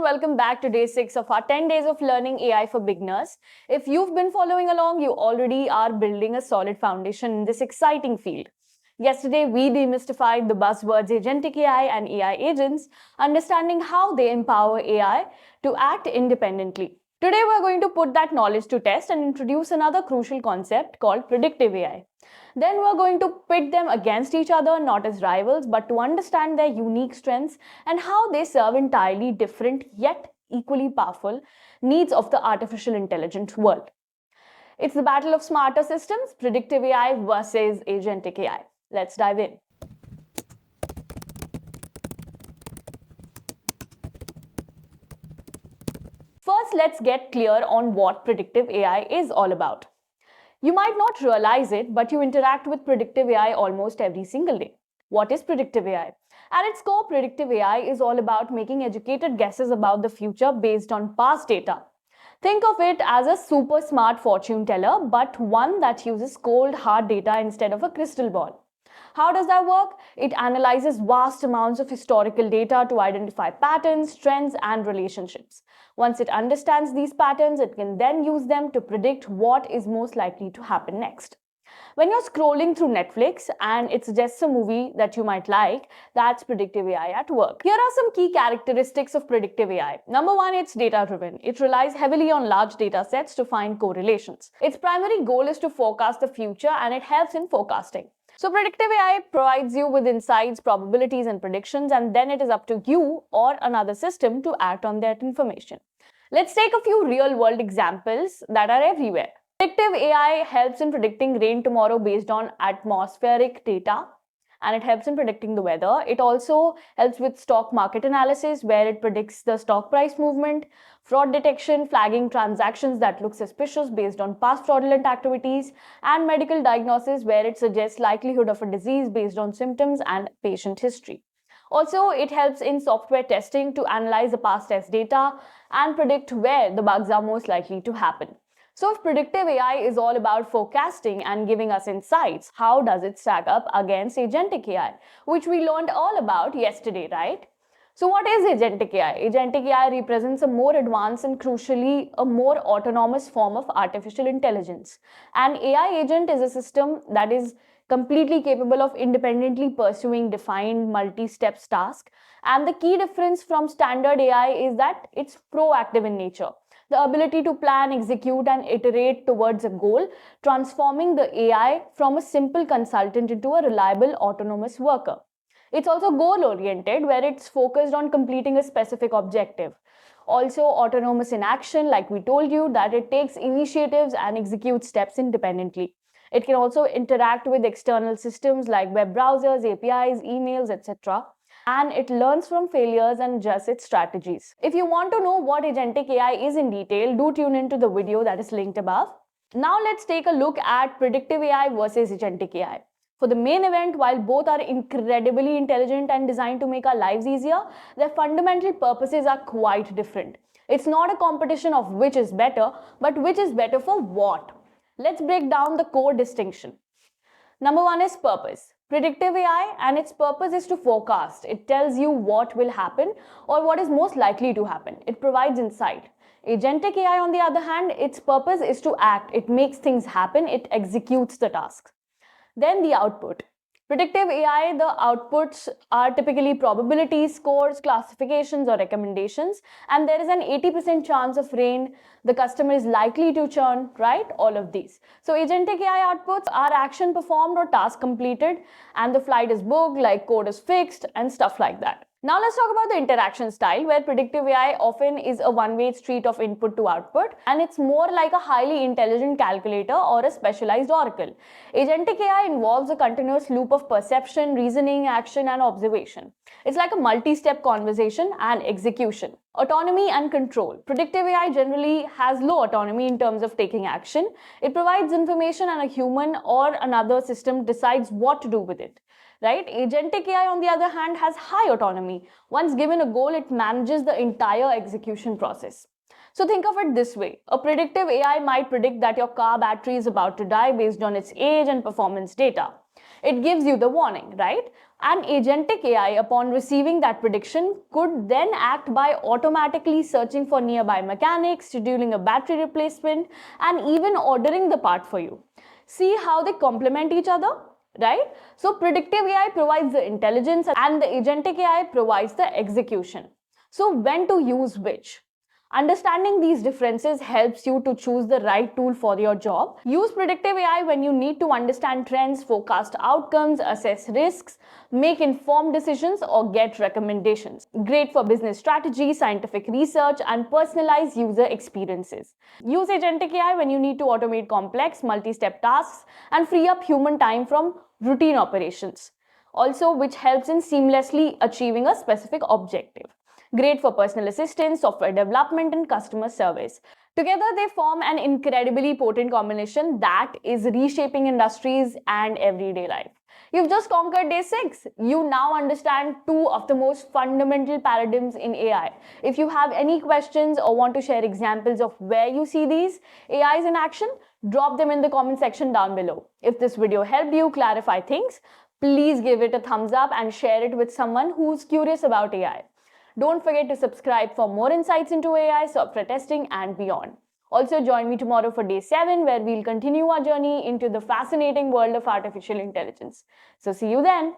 welcome back to day 6 of our 10 days of learning AI for beginners. If you've been following along, you already are building a solid foundation in this exciting field. Yesterday, we demystified the buzzwords Agentic AI and AI agents, understanding how they empower AI to act independently. Today, we're going to put that knowledge to test and introduce another crucial concept called Predictive AI. Then we're going to pit them against each other, not as rivals, but to understand their unique strengths and how they serve entirely different yet equally powerful needs of the artificial intelligence world. It's the battle of smarter systems, predictive AI versus agentic AI. Let's dive in. First, let's get clear on what predictive AI is all about. You might not realize it, but you interact with predictive AI almost every single day. What is predictive AI? At its core, predictive AI is all about making educated guesses about the future based on past data. Think of it as a super smart fortune teller, but one that uses cold, hard data instead of a crystal ball. How does that work? It analyzes vast amounts of historical data to identify patterns, trends, and relationships. Once it understands these patterns, it can then use them to predict what is most likely to happen next. When you're scrolling through Netflix and it suggests a movie that you might like, that's predictive AI at work. Here are some key characteristics of predictive AI. Number one, it's data-driven. It relies heavily on large data sets to find correlations. Its primary goal is to forecast the future, and it helps in forecasting. So predictive AI provides you with insights, probabilities, and predictions, and then it is up to you or another system to act on that information. Let's take a few real-world examples that are everywhere. Predictive AI helps in predicting rain tomorrow based on atmospheric data, and it helps in predicting the weather. It also helps with stock market analysis, where it predicts the stock price movement, fraud detection, flagging transactions that look suspicious based on past fraudulent activities, and medical diagnosis, where it suggests likelihood of a disease based on symptoms and patient history. Also, it helps in software testing to analyze the past test data and predict where the bugs are most likely to happen. So if predictive AI is all about forecasting and giving us insights, how does it stack up against agentic AI, which we learned all about yesterday, right? So what is agentic AI? Agentic AI represents a more advanced and crucially a more autonomous form of artificial intelligence. An AI agent is a system that is completely capable of independently pursuing defined multi-step tasks. And the key difference from standard AI is that it's proactive in nature. The ability to plan, execute, and iterate towards a goal, transforming the AI from a simple consultant into a reliable autonomous worker. It's also goal-oriented, where it's focused on completing a specific objective. Also autonomous in action, like we told you, that it takes initiatives and executes steps independently. It can also interact with external systems like web browsers, APIs, emails, etc. And it learns from failures and adjusts its strategies. If you want to know what agentic AI is in detail, do tune into the video that is linked above. Now let's take a look at predictive AI versus agentic AI. For the main event, while both are incredibly intelligent and designed to make our lives easier, their fundamental purposes are quite different. It's not a competition of which is better, but which is better for what. Let's break down the core distinction. Number one is purpose. Predictive AI, and its purpose is to forecast. It tells you what will happen or what is most likely to happen. It provides insight. Agentic AI, on the other hand, its purpose is to act. It makes things happen. It executes the tasks. Then the output. Predictive AI, the outputs are typically probabilities, scores, classifications, or recommendations, and there is an 80% chance of rain. The customer is likely to churn, right? All of these. So agentic AI outputs are action performed or task completed, and the flight is booked, like code is fixed, and stuff like that. Now let's talk about the interaction style, where predictive AI often is a one-way street of input to output, and it's more like a highly intelligent calculator or a specialized oracle. Agentic AI involves a continuous loop of perception, reasoning, action, and observation. It's like a multi-step conversation and execution. Autonomy and control. Predictive AI generally has low autonomy in terms of taking action. It provides information and a human or another system decides what to do with it. Right? Agentic AI, on the other hand, has high autonomy. Once given a goal, it manages the entire execution process. So think of it this way. A predictive AI might predict that your car battery is about to die based on its age and performance data. It gives you the warning, right? An agentic AI, upon receiving that prediction, could then act by automatically searching for nearby mechanics, scheduling a battery replacement, and even ordering the part for you. See how they complement each other, right? So predictive AI provides the intelligence and the agentic AI provides the execution. So when to use which? Understanding these differences helps you to choose the right tool for your job. Use predictive AI when you need to understand trends, forecast outcomes, assess risks, make informed decisions, or get recommendations. Great for business strategy, scientific research, and personalized user experiences. Use agentic AI when you need to automate complex, multi-step tasks and free up human time from routine operations. Also, which helps in seamlessly achieving a specific objective. Great for personal assistance, software development, and customer service. Together, they form an incredibly potent combination that is reshaping industries and everyday life. You've just conquered day 6. You now understand two of the most fundamental paradigms in AI. If you have any questions or want to share examples of where you see these AIs in action, drop them in the comment section down below. If this video helped you clarify things, please give it a thumbs up and share it with someone who's curious about AI. Don't forget to subscribe for more insights into AI, software testing, and beyond. Also, join me tomorrow for day 7, where we'll continue our journey into the fascinating world of artificial intelligence. So, see you then.